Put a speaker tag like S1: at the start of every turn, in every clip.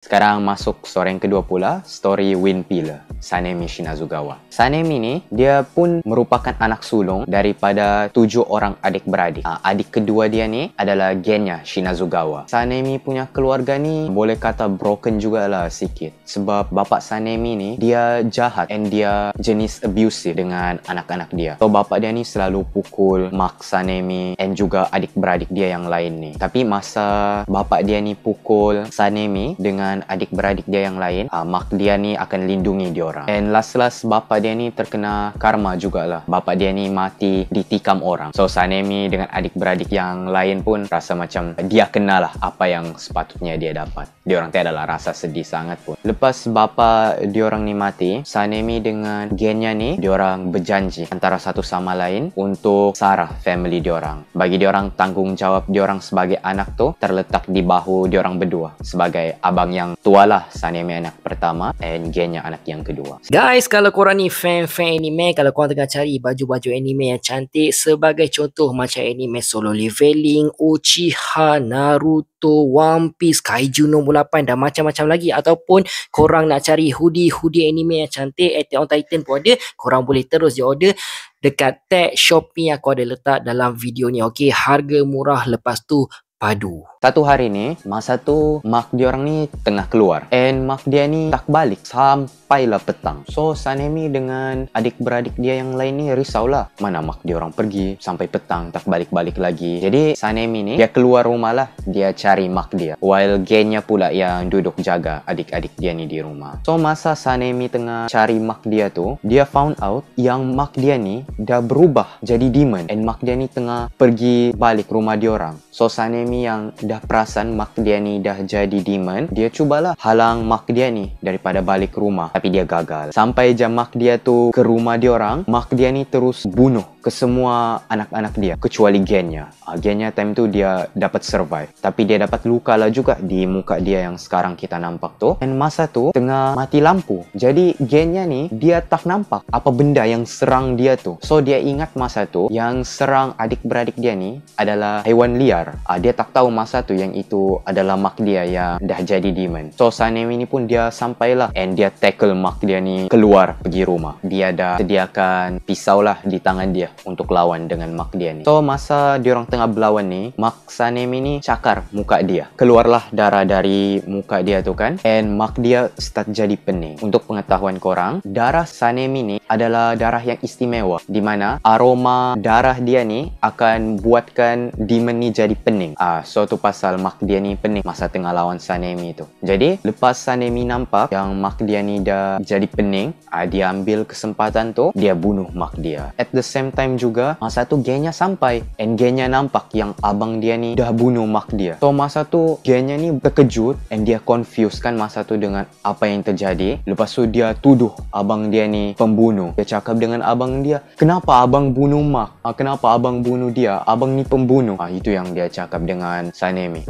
S1: Sekarang masuk story yang kedua pula, story Wind Pillar, Sanemi Shinazugawa. Sanemi ni, dia pun merupakan anak sulung daripada 7 orang adik-beradik. Adik kedua dia ni adalah Genya Shinazugawa. Sanemi punya keluarga ni boleh kata broken jugalah sikit. Sebab bapak Sanemi ni, dia jahat and dia jenis abusive dengan anak-anak dia. So, bapak dia ni selalu pukul mak Sanemi and juga adik-beradik dia yang lain ni. Tapi masa bapak dia ni pukul Sanemi dengan adik-beradik dia yang lain, mak dia ni akan lindungi dia orang. And last bapak dia ni terkena karma jugalah. Bapak dia ni mati ditikam orang. So Sanemi dengan adik-beradik yang lain pun rasa macam dia kenalah apa yang sepatutnya dia dapat. Dia orang tiadalah rasa sedih sangat pun. Lepas bapak dia orang ni mati, Sanemi dengan Genya ni dia orang berjanji antara satu sama lain untuk sarah family dia orang. Bagi dia orang tanggungjawab dia orang sebagai anak tu terletak di bahu dia orang berdua sebagai abang yang tua lah. Sanemi anak pertama and Genya anak yang kedua.
S2: Guys, kalau korang ni fan anime, kalau korang tengah cari baju-baju anime yang cantik sebagai contoh macam anime Solo Leveling, Uchiha, Naruto, One Piece, Kaiju nombor 8 dan macam-macam lagi, ataupun korang nak cari hoodie anime yang cantik, Attack on Titan pun ada, korang boleh terus je order dekat tag Shopee yang aku ada letak dalam video ni. Okey, harga murah, lepas tu padu.
S1: Satu hari ni, masa tu mak dia orang ni tengah keluar and mak dia ni tak balik sampailah petang. So Sanemi dengan adik-beradik dia yang lain ni risaulah, mana mak dia orang pergi sampai petang tak balik-balik lagi. Jadi Sanemi ni dia keluar rumah lah, dia cari mak dia, while Genya pula yang duduk jaga adik-adik dia ni di rumah. So masa Sanemi tengah cari mak dia tu, dia found out yang mak dia ni dah berubah jadi demon and mak dia ni tengah pergi balik rumah dia orang. So Sanemi yang dah perasan mak dia ni dah jadi demon, dia cubalah halang mak dia ni daripada balik rumah, tapi dia gagal. Sampai jam mak dia tu ke rumah dia orang, mak dia ni terus bunuh ke semua anak-anak dia kecuali Genya. Genya time tu dia dapat survive, tapi dia dapat luka lah juga di muka dia yang sekarang kita nampak tu. Dan masa tu tengah mati lampu, jadi Genya ni dia tak nampak apa benda yang serang dia tu. So dia ingat masa tu yang serang adik-beradik dia ni adalah hewan liar. Dia tak tahu masa tu yang itu adalah mak dia yang dah jadi demon. So Sanemi ni pun dia sampailah and dia tackle mak dia ni keluar pergi rumah. Dia dah sediakan pisau lah di tangan dia untuk lawan dengan mak dia ni. So masa dia orang tengah berlawan ni, mak Sanemi ni cakar muka dia, keluarlah darah dari muka dia tu kan, and mak dia start jadi pening. Untuk pengetahuan korang, darah Sanemi ni adalah darah yang istimewa, di mana aroma darah dia ni akan buatkan demon ni jadi pening. So tu pasal mak dia ni pening masa tengah lawan Sanemi tu. Jadi lepas Sanemi nampak yang mak dia ni dah jadi pening, dia ambil kesempatan tu, dia bunuh mak dia. At the same time juga, masa tu Genya sampai and Genya nampak yang abang dia ni dah bunuh mak dia. So masa tu Genya ni terkejut and dia confused kan masa tu dengan apa yang terjadi. Lepas tu dia tuduh abang dia ni pembunuh. Dia cakap dengan abang dia, kenapa abang bunuh mak? Kenapa abang bunuh dia? Abang ni pembunuh. Itu yang dia cakap dengan Sanemi.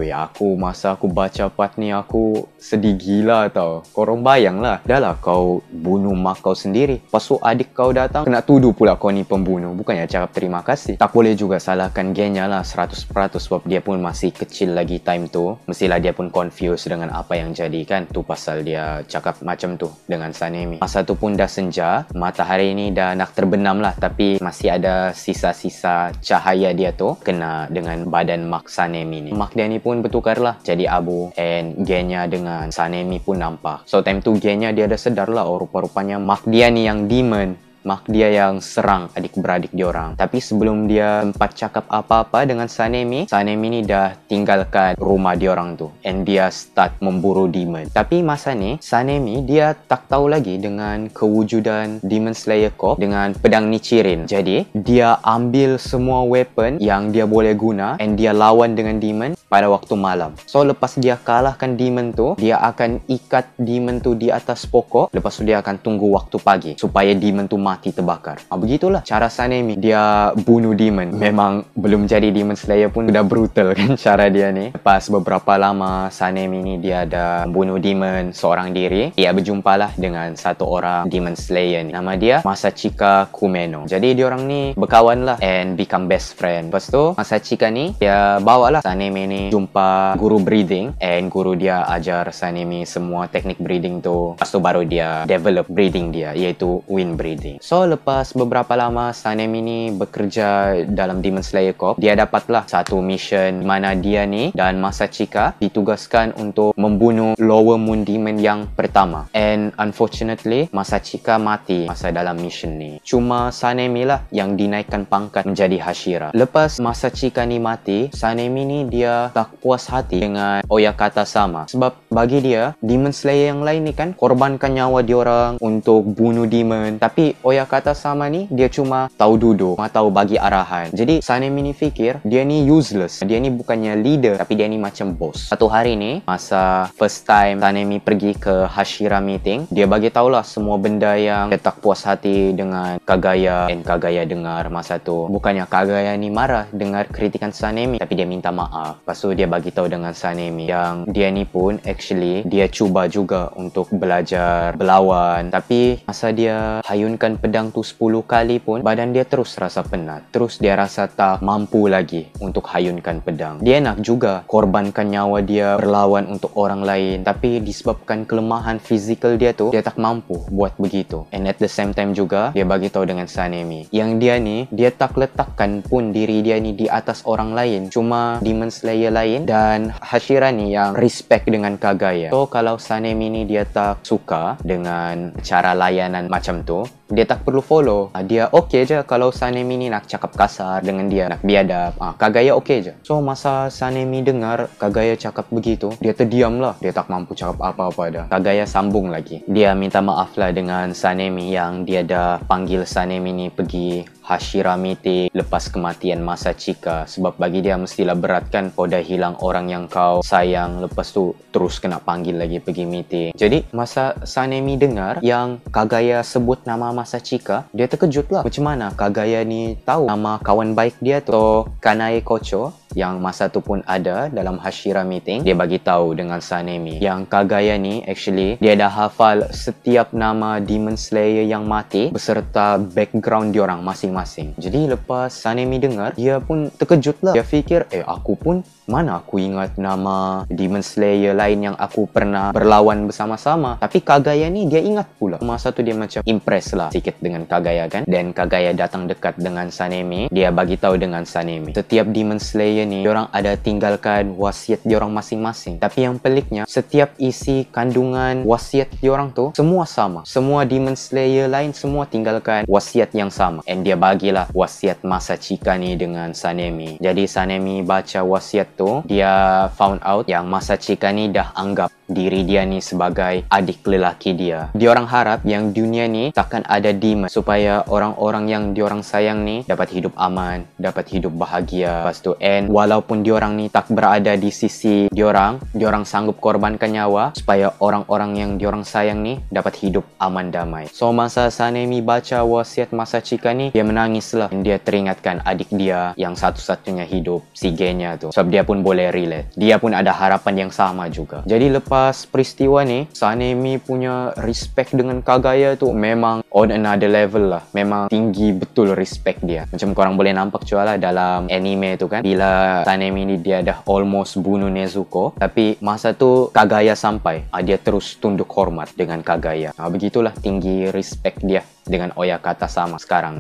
S1: Masa aku baca part ni aku sedih gila tau. Korang bayang lah, dah lah kau bunuh mak kau sendiri, lepas tu adik kau datang kena tuduh pula kau ni pembunuh. Bukannya cakap terima kasih. Tak boleh juga salahkan Genya lah 100% sebab dia pun masih kecil lagi time tu. Mestilah dia pun confused dengan apa yang jadi kan. Tu pasal dia cakap macam tu dengan Sanemi. Masa tu pun dah senja, matahari ni dah nak terbenam lah, tapi masih ada sisa-sisa cahaya dia tu kena dengan badan mak Sanemi ni. Mak dia ni pun bertukar lah jadi abu and Genya dengan Sanemi pun nampak. So time tu Genya dia dah sedar lah, rupa-rupanya mak dia ni yang demon, mak dia yang serang adik-beradik dia orang. Tapi sebelum dia sempat cakap apa-apa dengan Sanemi, Sanemi ni dah tinggalkan rumah dia orang tu and dia start memburu demon. Tapi masa ni Sanemi dia tak tahu lagi dengan kewujudan Demon Slayer Corp dengan pedang Nichirin. Jadi dia ambil semua weapon yang dia boleh guna and dia lawan dengan demon pada waktu malam. So lepas dia kalahkan demon tu, dia akan ikat demon tu di atas pokok. Lepas tu dia akan tunggu waktu pagi supaya demon tu mati terbakar. Begitulah cara Sanemi dia bunuh demon. Memang belum jadi Demon Slayer pun udah brutal kan cara dia ni. Lepas beberapa lama Sanemi ni dia ada bunuh demon seorang diri, dia berjumpalah dengan satu orang Demon Slayer ni. Nama dia Masachika Kumeno. Jadi diorang ni berkawan lah and become best friend. Lepas tu Masachika ni dia bawa lah Sanemi ni jumpa guru breathing, and guru dia ajar Sanemi semua teknik breathing tu. Lepas tu baru dia develop breathing dia, iaitu wind breathing. So lepas beberapa lama Sanemi ni bekerja dalam Demon Slayer Corp, dia dapatlah satu mission mana dia ni dan Masachika ditugaskan untuk membunuh Lower Moon Demon yang pertama. And unfortunately Masachika mati masa dalam mission ni. Cuma Sanemi lah yang dinaikkan pangkat menjadi Hashira. Lepas Masachika ni mati, Sanemi ni dia tak puas hati dengan Oyakata sama. Sebab bagi dia, Demon Slayer yang lain ni kan korbankan nyawa diorang untuk bunuh demon. Tapi Oyakata sama ni dia cuma tahu duduk, tahu bagi arahan. Jadi Sanemi ni fikir dia ni useless. Dia ni bukannya leader, tapi dia ni macam boss. Satu hari ni, masa first time Sanemi pergi ke Hashira meeting, dia bagi tahulah semua benda yang dia tak puas hati dengan Kagaya. And Kagaya dengar masa tu. Bukannya Kagaya ni marah dengar kritikan Sanemi, tapi dia minta maaf. Lepas tu dia bagi tahu dengan Sanemi yang dia ni pun actually dia cuba juga untuk belajar berlawan, tapi masa dia hayunkan pedang tu 10 kali pun badan dia terus rasa penat. Terus dia rasa tak mampu lagi untuk hayunkan pedang. Dia nak juga korbankan nyawa dia berlawan untuk orang lain, tapi disebabkan kelemahan fizikal dia tu, dia tak mampu buat begitu. And at the same time juga dia bagi tahu dengan Sanemi yang dia ni dia tak letakkan pun diri dia ni di atas orang lain, cuma Demon Slayer lain dan Hashira ni yang respect dengan Kagaya. So kalau Sanemi ni dia tak suka dengan cara layanan macam tu, dia tak perlu follow. Dia okay je kalau Sanemi ni nak cakap kasar dengan dia, nak biadab. Kagaya okay je. So masa Sanemi dengar Kagaya cakap begitu, dia terdiam lah. Dia tak mampu cakap apa-apa dah. Kagaya sambung lagi. Dia minta maaf lah dengan Sanemi yang dia dah panggil Sanemi ni pergi Hashira meeting lepas kematian Masachika. Sebab bagi dia mestilah berat kan, kau dah hilang orang yang kau sayang, lepas tu terus kena panggil lagi pergi meeting. Jadi masa Sanemi dengar yang Kagaya sebut nama Masachika, dia terkejut lah. Macam mana Kagaya ni tahu nama kawan baik dia tu? So Kanae Kocho yang masa tu pun ada dalam Hashira meeting, dia bagi tahu dengan Sanemi yang Kagaya ni actually dia dah hafal setiap nama Demon Slayer yang mati beserta background diorang masing-masing. Jadi lepas Sanemi dengar, dia pun terkejut lah. Dia fikir, aku pun mana aku ingat nama Demon Slayer lain yang aku pernah berlawan bersama-sama. Tapi Kagaya ni dia ingat pula. Masa tu dia macam impress lah sikit dengan Kagaya kan. Dan Kagaya datang dekat dengan Sanemi. Dia bagi tahu dengan Sanemi, setiap Demon Slayer ni diorang ada tinggalkan wasiat diorang masing-masing. Tapi yang peliknya, setiap isi kandungan wasiat diorang tu semua sama. Semua Demon Slayer lain semua tinggalkan wasiat yang sama. And dia bagilah wasiat Masachika ni dengan Sanemi. Jadi Sanemi baca wasiat tu, dia found out yang Masachika ni dah anggap diri dia ni sebagai adik lelaki dia. Diorang harap yang dunia ni takkan ada demon, supaya orang-orang yang diorang sayang ni dapat hidup aman, dapat hidup bahagia. Lepas tu, and walaupun diorang ni tak berada di sisi diorang sanggup korbankan nyawa supaya orang-orang yang diorang sayang ni dapat hidup aman damai. So masa Sanemi baca wasiat Masachika ni, dia menangis lah. Dia teringatkan adik dia yang satu-satunya hidup, si Genya tu. Sebab dia pun boleh relate. Dia pun ada harapan yang sama juga. Jadi lepas peristiwa ni, Sanemi punya respect dengan Kagaya tu memang on another level lah. Memang tinggi betul respect dia. Macam korang boleh nampak juga lah dalam anime tu kan, bila Sanemi ni dia dah almost bunuh Nezuko, tapi masa tu Kagaya sampai, dia terus tunduk hormat dengan Kagaya. Begitulah tinggi respect dia dengan Oyakata sama sekarang.